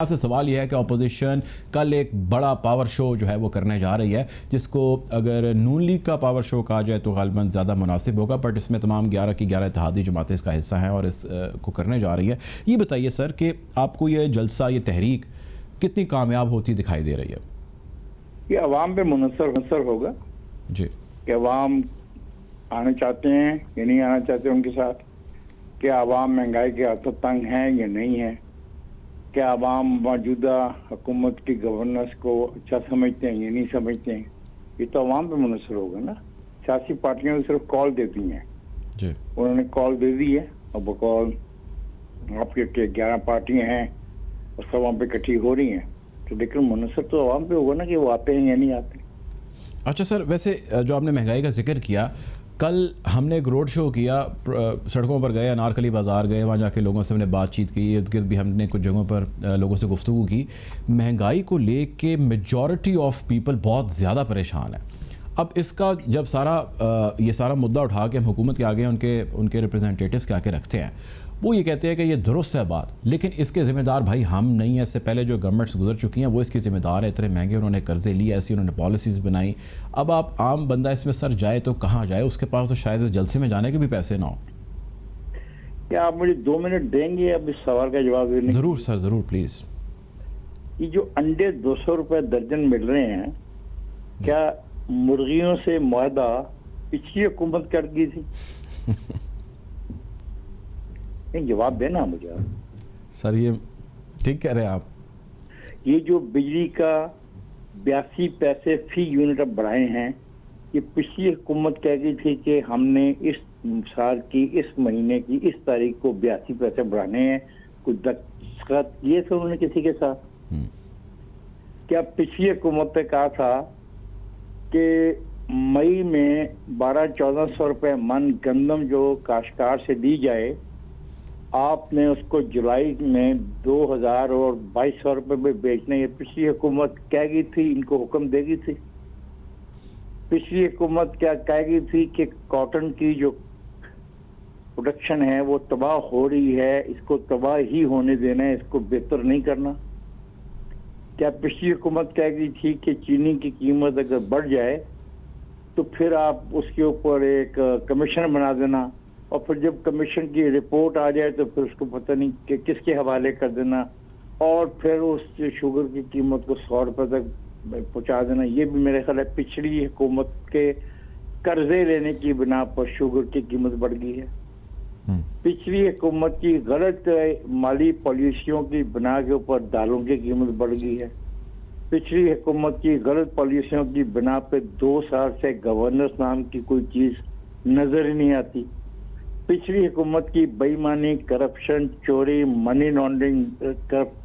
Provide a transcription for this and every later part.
आपसे सवाल यह है कि अपोजिशन कल एक बड़ा पावर शो जो है वो करने जा रही है, जिसको अगर नून लीग का पावर शो कहा जाए तो गालिबन ज़्यादा मुनासिब होगा, बट इसमें तमाम 11 की 11 इत्तेहादी जमातें इसका हिस्सा हैं और इस को करने जा रही है। ये बताइए सर कि आपको ये जलसा, ये तहरीक कितनी कामयाब होती दिखाई दे रही है? ये अवाम पे मुनसर होगा जी कि अवाम आना चाहते हैं या नहीं आना चाहते उनके साथ, कि अवाम महंगाई के हाथों तंग हैं या नहीं है, क्या अवाम मौजूदा हुकूमत की गवर्नेंस को अच्छा समझते हैं या नहीं समझते हैं। ये तो अवाम पे मुनसर होगा ना। सियासी पार्टियों ने सिर्फ कॉल दे दी है, जी उन्होंने कॉल दे दी है और वो कॉल आपके 11 पार्टियां हैं और सब वहाँ पे इकट्ठी हो रही हैं, तो लेकिन मुनसर तो अवाम पे होगा ना कि वो आते हैं या नहीं आते। अच्छा सर, वैसे जो आपने महंगाई का जिक्र किया, कल हमने एक रोड शो किया, सड़कों पर गए, अनारकली बाज़ार गए, वहाँ जाके लोगों से हमने बातचीत की, इर्द गिर्द भी हमने कुछ जगहों पर लोगों से गुफ्तगू की। महंगाई को लेके मेजॉरिटी ऑफ पीपल बहुत ज़्यादा परेशान है। अब इसका जब ये सारा मुद्दा उठा के हम हुकूमत के आगे उनके रिप्रेजेंटेटिव्स के आगे रखते हैं, वो ये कहते हैं कि ये दुरुस्त है बात, लेकिन इसके ज़िम्मेदार भाई हम नहीं हैं। इससे पहले जो गवर्नमेंट्स गुजर चुकी हैं वो इसकी ज़िम्मेदार है। इतने महंगे उन्होंने कर्जे लिए, ऐसी उन्होंने पॉलिसीज़ बनाई। अब आप आम बंदा इसमें सर जाए तो कहाँ जाए? उसके पास तो शायद इस जलसे में जाने के भी पैसे ना हो। क्या आप मुझे 2 मिनट देंगे अब इस सवाल का जवाब देने? ज़रूर सर, ज़रूर, प्लीज़। ये जो अंडे 200 रुपए दर्जन मिल रहे हैं, क्या मुर्गियों से मुआहदा पिछली हुकूमत कर गई थी? नहीं, जवाब देना मुझे आप। सर ये ठीक कह रहे हैं आप। ये जो बिजली का 82 पैसे फी यूनिट अब बढ़ाए हैं, ये पिछली हुकूमत कह गई थी कि हमने इस साल की इस महीने की इस तारीख को 82 पैसे बढ़ाने हैं। कुछ दस्तखत किए थे उन्होंने किसी के साथ? क्या पिछली हुकूमत ने कहा था कि मई में 1200-1400 रुपए मन गंदम जो काश्तकार से दी जाए, आपने उसको जुलाई में 2000 और 2200 रुपए में बेचने? ये पिछली हुकूमत कह गई थी, इनको हुक्म देगी थी। पिछली हुकूमत क्या कह गई थी कि कॉटन की जो प्रोडक्शन है वो तबाह हो रही है, इसको तबाह ही होने देना है, इसको बेहतर नहीं करना। क्या पिछली हुकूमत कह गई थी कि चीनी की कीमत अगर बढ़ जाए तो फिर आप उसके ऊपर एक कमीशन बना देना, और फिर जब कमीशन की रिपोर्ट आ जाए तो फिर उसको पता नहीं कि किसके हवाले कर देना, और फिर उस शुगर की कीमत को 100 रुपए तक पहुंचा देना। ये भी मेरे ख्याल है पिछली हुकूमत के कर्जे लेने की बिना पर शुगर की कीमत बढ़ गई है। पिछली हुकूमत की गलत माली पॉलिसियों की बिना के ऊपर दालों की कीमत बढ़ गई है। पिछली हुकूमत की गलत पॉलिसियों की बिना पे 2 साल से गवर्नेंस नाम की कोई चीज नजर ही नहीं आती। पिछली हुकूमत की बेईमानी, करप्शन, चोरी, मनी लॉन्ड्रिंग,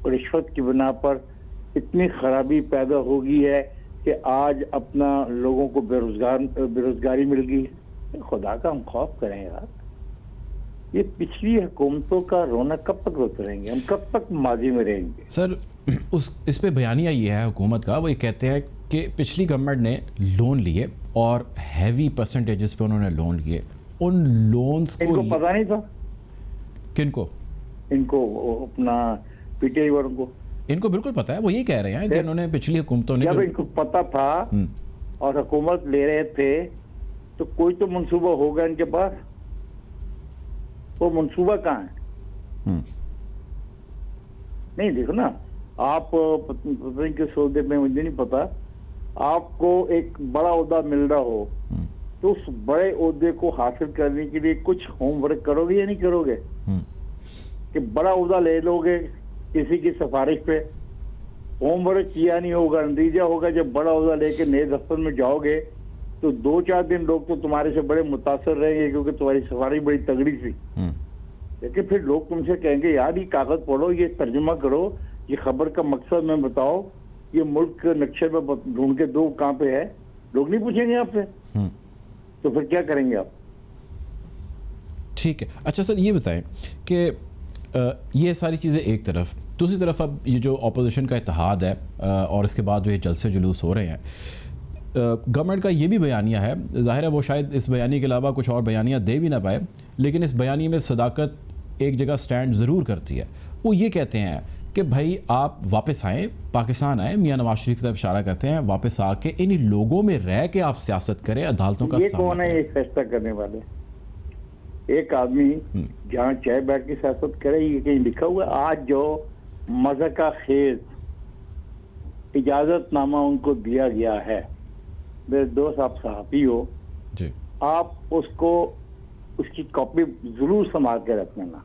रिश्वत की बिना पर इतनी खराबी पैदा हो गई है कि आज अपना लोगों को बेरोजगारी मिल गई है। खुदा का हम खौफ करें यार। ये पिछली हुकूमतों का रोना कब तक रोते रहेंगे? हम कब तक माजी में रहेंगे? सर इस पे बयानिया ये है हुकूमत का, वो ये कहते हैं कि पिछली गवर्नमेंट ने लोन लिए और हैवी परसेंटेजेस पे उन्होंने लोन लिए। उन लोन्स को इनको पता नहीं था? किनको? इनको अपना पीटीआई वालों को। इनको बिल्कुल पता है, वो यही कह रहे हैं कि उन्होंने पिछली हुकूमतों ने जब इनको पता था और हुकूमत ले रहे थे तो कोई तो मंसूबा होगा इनके पास। वो मंसूबा कहाँ है? नहीं, देखो ना, आप पता नहीं किस ओहदे में, मुझे नहीं पता, आपको एक बड़ा ओहदा मिल रहा हो तो उस बड़े ओहदे को हासिल करने के लिए कुछ होमवर्क करोगे या नहीं करोगे? कि बड़ा ओहदा ले लोगे किसी की सिफारिश पे, होमवर्क किया नहीं होगा, नतीजा होगा जब बड़ा ओहदा लेके नए दफ्तर में जाओगे तो 2-4 दिन लोग तो तुम्हारे से बड़े मुतासर रहेंगे क्योंकि तुम्हारी सिफारिश बड़ी तगड़ी थी। लेकिन फिर लोग तुमसे कहेंगे यार ये कागज पढ़ो, ये तर्जुमा करो, ये खबर का मकसद में बताओ, ये मुल्क नक्शे में ढूंढ के दो कहाँ पे है। लोग नहीं पूछेंगे आपसे, तो फिर क्या करेंगे आप? ठीक है। अच्छा सर, ये बताएं कि ये सारी चीज़ें एक तरफ, दूसरी तरफ अब ये जो अपोजिशन का इत्तेहाद है और इसके बाद जो ये जलसे जुलूस हो रहे हैं, गवर्नमेंट का ये भी बयानिया है, ज़ाहिर है वो शायद इस बयानी के अलावा कुछ और बयानियाँ दे भी ना पाए, लेकिन इस बयानी में सदाकत एक जगह स्टैंड ज़रूर करती है। वो ये कहते हैं कि भाई आप वापस आएँ, पाकिस्तान आएँ, मियां नवाज शरीफ की तरफ इशारा करते हैं, वापस आके इन्हीं लोगों में रह के आप सियासत करें, अदालतों का ये सामना कौन है करें। ये फैसला करने वाले? एक आदमी जहाँ चाय बैठ के सियासत करे, ये कहीं लिखा हुआ है? आज जो मज़का खेज इजाजतनामा उनको दिया गया है, मेरे दोस्त आप सहाफ़ी हो, जी आप उसको उसकी कॉपी जरूर संभाल के रखना ना।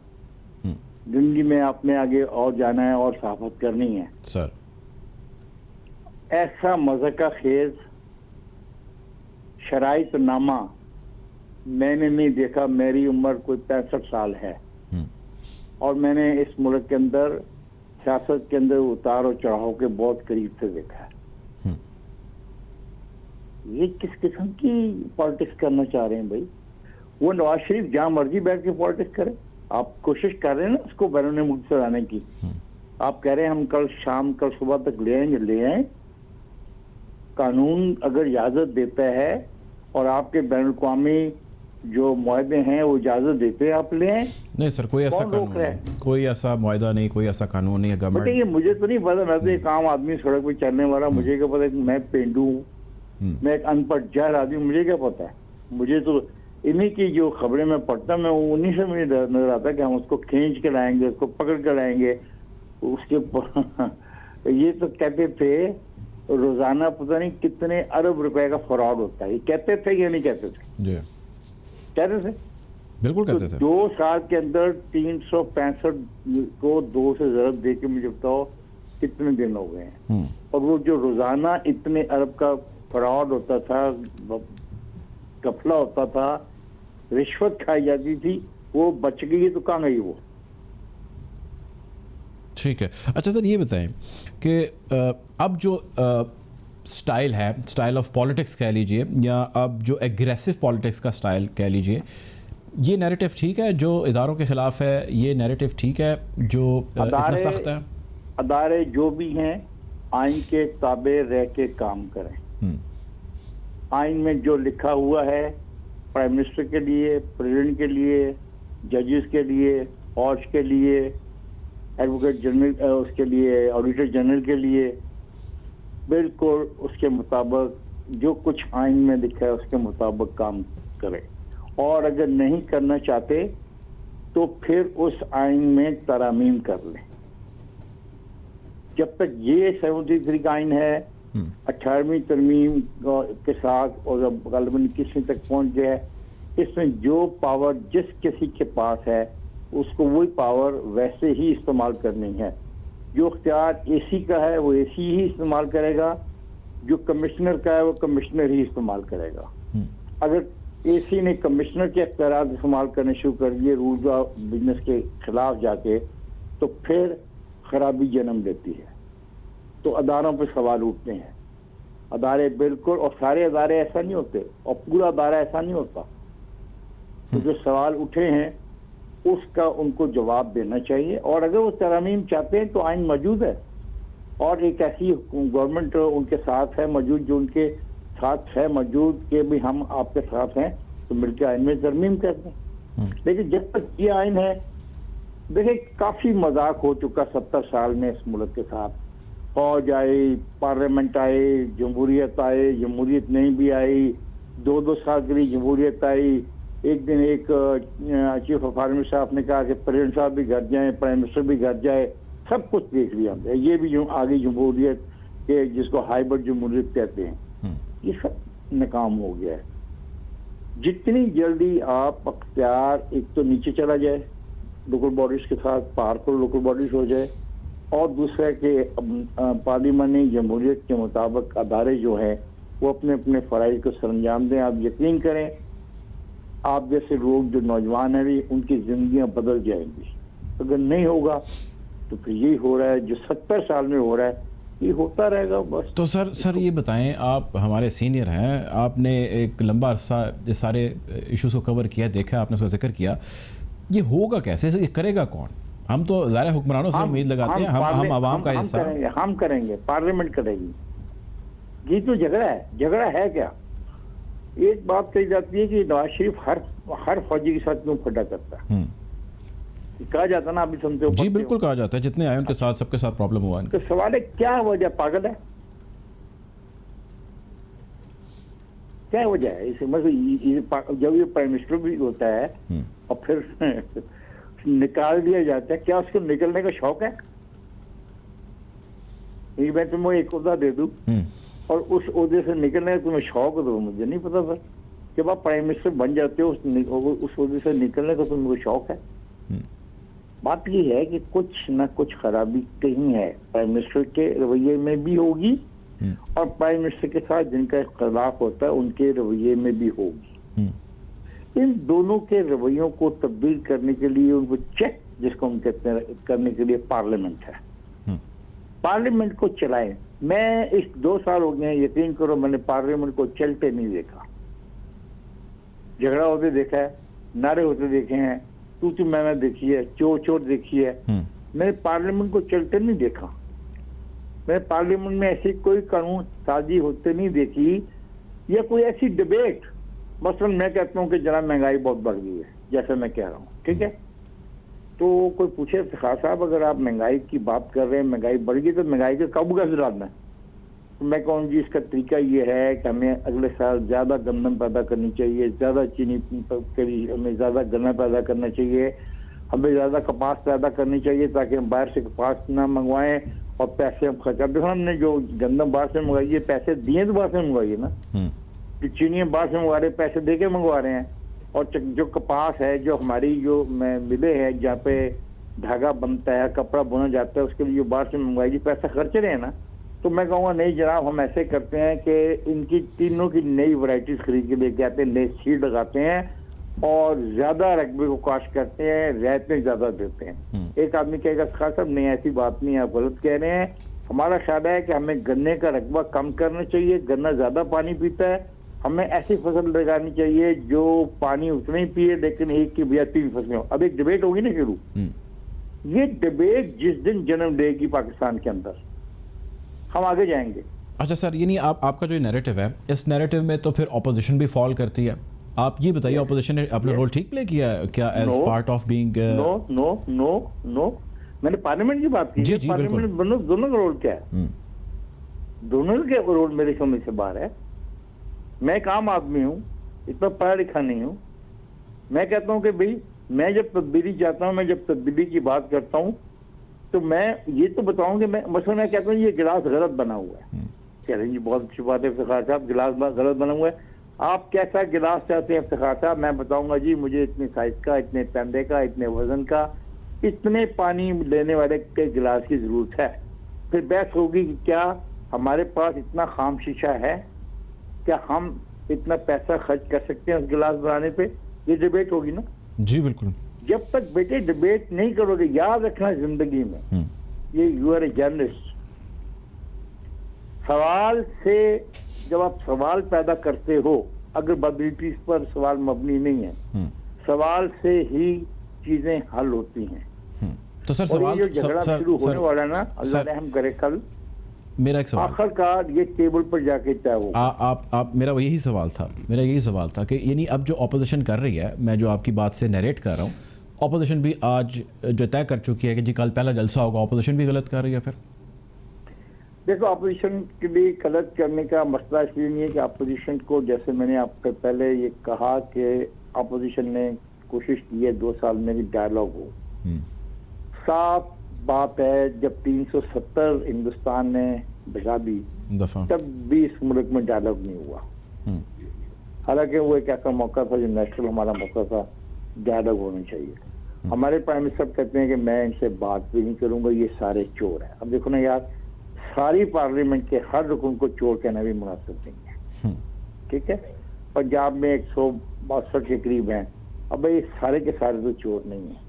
हम्म, जिंदगी में आपने आगे और जाना है और सहाफत करनी है। सर ऐसा मज़का खेज शराइतनामा मैंने नहीं देखा। मेरी उम्र कोई 65 साल है हम्म, और मैंने इस मुल्क के अंदर सियासत के अंदर उतार और चढ़ाव के बहुत करीब से देखा है। हम्म, ये किस किस्म की पॉलिटिक्स करना चाह रहे हैं भाई? वो नवाज शरीफ जहां मर्जी बैठ के पॉलिटिक्स करे। आप कोशिश कर रहे हैं ना उसको बैरून मुल्क से लाने की। आप कह रहे हैं हम कल शाम कल सुबह तक ले आएंगे, ले आए। कानून अगर इजाजत देता है और आपके बैनुल अक़वामी जो मुआहदे हैं वो इजाजत देते हैं, आप ले आए। नहीं सर, कोई ऐसा कौन रोक कानून रहा है? नहीं, कोई ऐसा मुआहदा नहीं, कोई ऐसा कानून नहीं है बेटे गवर्नमेंट। ये मुझे तो नहीं पता, मैं तो एक आम आदमी सड़क पे चलने वाला, मुझे क्या पता कि मैं पेंडू हूँ, मैं एक अनपढ़ जाहिल आदमी, मुझे क्या पता है? मुझे तो इन्हीं की जो खबरें मैं पढ़ता, मैं उन्हीं से मुझे नजर आता कि हम उसको खींच के लाएंगे, उसको पकड़ के लाएंगे उसके ये तो कहते थे रोजाना पता नहीं कितने अरब रुपए का फ्रॉड होता है। ये कहते थे या नहीं कहते थे? जी कहते थे, बिल्कुल तो कहते थे। 2 साल के अंदर 365 को 2 से ज़रब दे के मुझे बताओ कितने दिन हो गए हैं। और वो जो रोजाना इतने अरब का फ्रॉड होता था, कफला होता था, रिश्वत खाई जाती थी, वो बच गई तो कहाँ गई वो? ठीक है। अच्छा सर ये बताएं कि अब जो स्टाइल है, स्टाइल ऑफ पॉलिटिक्स कह लीजिए, या अब जो एग्रेसिव पॉलिटिक्स का स्टाइल कह लीजिए, ये नैरेटिव ठीक है जो इदारों के खिलाफ है? ये नैरेटिव ठीक है जो इतना सख्त है? अदारे जो भी हैं आइन के ताबे रह के काम करें। आइन में जो लिखा हुआ है प्राइम मिनिस्टर के लिए, प्रेसिडेंट के लिए, जजेस के लिए, फौज के लिए, एडवोकेट जनरल उसके लिए, ऑडिटर जनरल के लिए, बिल्कुल उसके मुताबिक जो कुछ आइन में लिखा है उसके मुताबिक काम करें। और अगर नहीं करना चाहते तो फिर उस आइन में तरामीम कर लें। जब तक ये 73 का आइन है, 18वीं तरमीम के साथ और जब गालिबन 21वीं तक पहुंच गया है, इसमें जो पावर जिस किसी के पास है उसको वही पावर वैसे ही इस्तेमाल करनी है। जो इख्तियार एसी का है वो एसी ही इस्तेमाल करेगा, जो कमिश्नर का है वो कमिश्नर ही इस्तेमाल करेगा। अगर एसी ने कमिश्नर के इख्तियार इस्तेमाल करने शुरू कर दिए रूल्स ऑफ बिजनेस के खिलाफ जाके, तो फिर खराबी जन्म देती है। तो अदारों पर सवाल उठते हैं। अदारे बिल्कुल, और सारे अदारे ऐसा नहीं होते और पूरा अदारा ऐसा नहीं होता। तो जो सवाल उठे हैं उसका उनको जवाब देना चाहिए। और अगर वो तरमीम चाहते हैं तो आइन मौजूद है और एक ऐसी गवर्नमेंट उनके साथ है मौजूद, जो उनके साथ है मौजूद कि भी हम आपके साथ हैं, तो मिलकर आइन में तरमीम कर दें। लेकिन जब तक ये आइन है, देखिए काफी मजाक हो चुका 70 साल में इस मुल्क के साथ। फौज आई, पार्लियामेंट आए, जमहूरियत आए, जमहूरियत नहीं भी आई, 2-2 साल के लिए जमहूरियत आई। एक दिन एक चीफ ऑफ आर्मी साहब ने कहा कि प्रेसिडेंट साहब भी घर जाए, प्राइम मिनिस्टर भी घर जाए, सब कुछ देख लिया हमने। ये भी आगे जमहूरियत के जिसको हाइब्रिड जमहूरियत कहते हैं, ये सब नाकाम हो गया है। जितनी जल्दी आप अख्तियार एक तो नीचे चला जाए लोकल बॉडीज के साथ, पावरफुल लोकल बॉडीज हो जाए, और दूसरा कि पार्लियामानी जमहूरियत के मुताबिक अदारे जो हैं वो अपने अपने फ़राइज़ को सरअंजाम दें। आप यकीन करें आप जैसे लोग जो नौजवान हैं भी उनकी जिंदगियां बदल जाएंगी। अगर नहीं होगा तो फिर यही हो रहा है जो 70 साल में हो रहा है, ये होता रहेगा बस। तो सर ये बताएं, आप हमारे सीनियर हैं, आपने एक लंबा अरसा ये सारे इश्यूज़ को कवर किया, देखा, आपने उसका जिक्र किया। ये होगा कैसे, ये करेगा कौन? हम तो ज़ाहिर हुक्मरानों से उम्मीद लगाते हैं, हम आवाम का हिस्सा हम करेंगे, पार्लियामेंट करेगी। ये तो झगड़ा है क्या? एक बात कही जाती है कि नवाज शरीफ हर फौजी के साथ क्यों खड्डा करता है। कहा जाता ना, अभी सुनते हो? जी बिल्कुल कहा जाता है, जितने आए उनके साथ सबके साथ प्रॉब्लम हुआ तो सवाल है क्या वजह, पागल है? क्या वजह है इसे? मतलब जब ये प्राइम मिनिस्टर भी होता है और फिर निकाल दिया जाता है, क्या उसको निकलने का शौक है? मैं तुम्हें एक ओहदा दे दूं और उस ओहदे से निकलने का तुम्हें शौक हो, तो मुझे नहीं पता सर। जब आप प्राइम मिनिस्टर बन जाते हो उस ओहदे से निकलने का तुम्हें शौक है? बात ये है कि कुछ ना कुछ खराबी कहीं है, प्राइम मिनिस्टर के रवैये में भी होगी और प्राइम मिनिस्टर के साथ जिनका इख्तलाफ होता है उनके रवैये में भी होगी। इन दोनों के रवैयों को तब्दील करने के लिए, उनको चेक जिसको हम कहते हैं, करने के लिए पार्लियामेंट है। पार्लियामेंट को चलाएं। मैं इस 2 साल हो गए, यकीन करो, मैंने पार्लियामेंट को चलते नहीं देखा। झगड़ा होते देखा है, नारे होते देखे हैं, तू मैंने देखी है, चोर चोर देखी है। मैंने पार्लियामेंट को चलते नहीं देखा। मैंने पार्लियामेंट में ऐसी कोई कानून साजी होते नहीं देखी या कोई ऐसी डिबेट। मसलन मैं कहता हूँ कि जनाब महंगाई बहुत बढ़ गई है, जैसे मैं कह रहा हूँ, ठीक है, तो कोई पूछे इफ्तिखार साहब अगर आप महंगाई की बात कर रहे हैं, महंगाई बढ़ गई, तो महंगाई का कब कैसे डालना है? तो मैं कहूँ जी इसका तरीका ये है कि हमें अगले साल ज्यादा गंदम पैदा करनी चाहिए, ज्यादा चीनी, हमें ज्यादा गन्ना पैदा करना चाहिए, हमें ज्यादा कपास पैदा करनी चाहिए ताकि हम बाहर से कपास ना मंगवाएं और पैसे हम खर्चा। देखो हमने जो गंदम बाहर से मंगवाई है, पैसे दिए तो बाहर से मंगवाइए ना, कि चीनी बाहर से मंगवा रहे, पैसे दे के मंगवा रहे हैं। और जो कपास है, जो हमारी जो मिले हैं जहाँ पे धागा बनता है, कपड़ा बुना जाता है, उसके लिए जो बाहर से मंगवाई, पैसा खर्च रहे हैं ना। तो मैं कहूँगा नहीं जनाब, हम ऐसे करते हैं कि इनकी तीनों की नई वैरायटीज खरीद के लेके आते हैं, नए सीड लगाते हैं और ज्यादा रकबे को काश्त करते हैं, रहते ज्यादा देते हैं। एक आदमी कहेगा खास साहब नहीं, ऐसी बात नहीं, आप गलत कह रहे हैं। हमारा ख्याल है कि हमें गन्ने का रकबा कम करना चाहिए, गन्ना ज्यादा पानी पीता है, हमें ऐसी फसल लगानी चाहिए जो पानी उतना ही पिए लेकिन एक की बजाय 3 फसलें हो। अब एक डिबेट होगी ना शुरू, ये डिबेट जिस दिन जन्म लेगी पाकिस्तान के अंदर, हम आगे जाएंगे। अच्छा सर, ये नहीं आपका जो नैरेटिव है, इस नैरेटिव में तो फिर ऑपोजिशन भी फॉल करती है। आप ये बताइए, ऑपोजिशन ने अपना रोल ठीक प्ले किया है क्या as part of being? No, मैंने पार्लियामेंट की बात की। जी जी पार्लियामेंट दोनों का रोल क्या है? दोनों के रोल मेरे समझ से बाहर है। मैं एक आम आदमी हूँ, इतना पढ़ा लिखा नहीं हूँ। मैं कहता हूँ कि भाई मैं जब तब्दीली चाहता हूँ, मैं जब तब्दीली की बात करता हूँ, तो मैं ये तो बताऊं कि मैं कहता हूँ ये गिलास गलत बना हुआ है। कह रहे हैं जी बहुत अच्छी बात है इफ्तिखार साहब, गिलास गलत बना हुआ है। आप कैसा गिलास चाहते हैं इफ्तिखार साहब? मैं बताऊंगा जी, मुझे इतने साइज का, इतने तंदे का, इतने वजन का, इतने पानी लेने वाले के गिलास की जरूरत है। फिर बहस होगी कि क्या हमारे पास इतना खाम शीशा है, क्या हम इतना पैसा खर्च कर सकते हैं उस गिलास बनाने पे? ये डिबेट होगी ना। जी बिल्कुल। जब तक बेटे डिबेट नहीं करोगे, याद रखना जिंदगी में, ये यू आर ए जर्नलिस्ट, सवाल से जब आप सवाल पैदा करते हो, अगर बदलिटीज पर सवाल मबनी नहीं है, सवाल से ही चीजें हल होती हैं। तो सर सवाल जो झगड़ा शुरू होने वाला ना, अल्लाह रहम करे, कल मेरा एक सवाल, आखिरकार ये टेबल पर जाके तय होगा। आप मेरा यही सवाल था कि यानी अब जो ऑपोजिशन कर रही है, मैं जो आपकी बात से नरेट कर रहा हूँ, ऑपोजिशन भी आज जो तय कर चुकी है कि जी कल पहला जलसा होगा, ऑपोजिशन भी गलत कर रही है। फिर देखो, ऑपोजिशन के लिए गलत करने का मसला इसलिए नहीं है कि ऑपोजिशन को, जैसे मैंने आपको पहले ये कहा कि ऑपोजिशन ने कोशिश की है 2 साल में भी डायलॉग हो। साफ बात है, जब 370 हिंदुस्तान ने भगा दी तब भी इस मुल्क में डायलॉग नहीं हुआ। हालांकि वो एक ऐसा मौका था जो नेशनल हमारा मौका था, डायलॉग होना चाहिए। हमारे प्राइम मिनिस्टर कहते हैं कि मैं इनसे बात भी नहीं करूंगा, ये सारे चोर हैं। अब देखो ना यार, सारी पार्लियामेंट के हर रुकन को चोर कहना भी मुनासिब नहीं है, ठीक है। पंजाब में 162 के करीब हैं। अब ये सारे के सारे तो चोर नहीं है।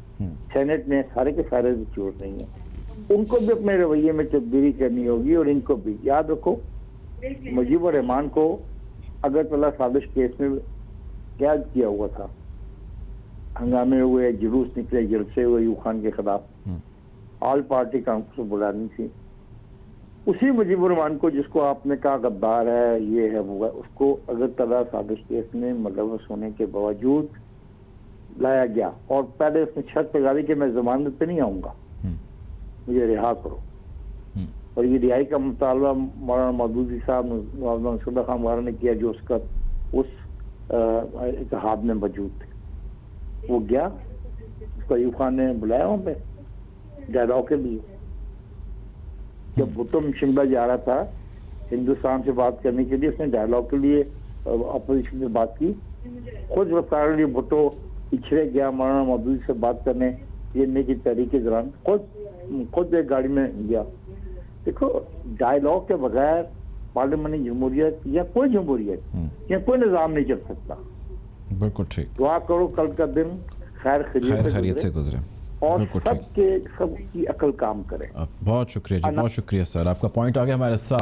सेनेट में सारे के सारे तो चोर नहीं है। उनको भी अपने रवैये में तब्दीली करनी होगी और इनको भी। याद रखो, मुजीबुर रहमान को अगरतला साजिश केस में कैद किया हुआ था, हंगामे हुए, जुलूस निकले, जलसे हुए यूब खान के खिलाफ, ऑल पार्टी कॉन्फ्रेंस बुलानी थी। उसी मुजीबुर रहमान को, जिसको आपने कहा गद्दार है, ये है वो है, उसको अगरतला साजिश केस में मुलव्वस होने के बावजूद लाया गया और पहले उसने शर्त लगा दी कि मैं जमानत पे नहीं आऊंगा, मुझे रिहा करो। और ये रिहाई का मुतालबा मौलाना मौदूदी साहब मौलाना शुदा खान वगैरह ने किया जो उसका उस इत्तेहाद में मौजूद थे। वो गया, उसको अयूब खान ने बुलाया वहाँ पे डायलॉग के लिए। जब भुट्टो शिमला जा रहा था हिंदुस्तान से बात करने के लिए, उसने डायलॉग के लिए अपोजिशन से बात की। खुद वफार लिए भुट्टो पिछड़े गया मौलाना मौदूदी से बात करने पीएनए की तहरीक के दौरान, खुद एक गाड़ी में गया। देखो, डायलॉग के बगैर पार्लियामेंट जमहूरियत या कोई जमहूरियत या कोई निज़ाम नहीं चल सकता। बिल्कुल ठीक। दुआ करो कल का दिन खैर खैरियत से गुजरे और सबकी अकल काम करे। बहुत शुक्रिया जी, बहुत शुक्रिया सर, आपका पॉइंट आ गया हमारे साथ।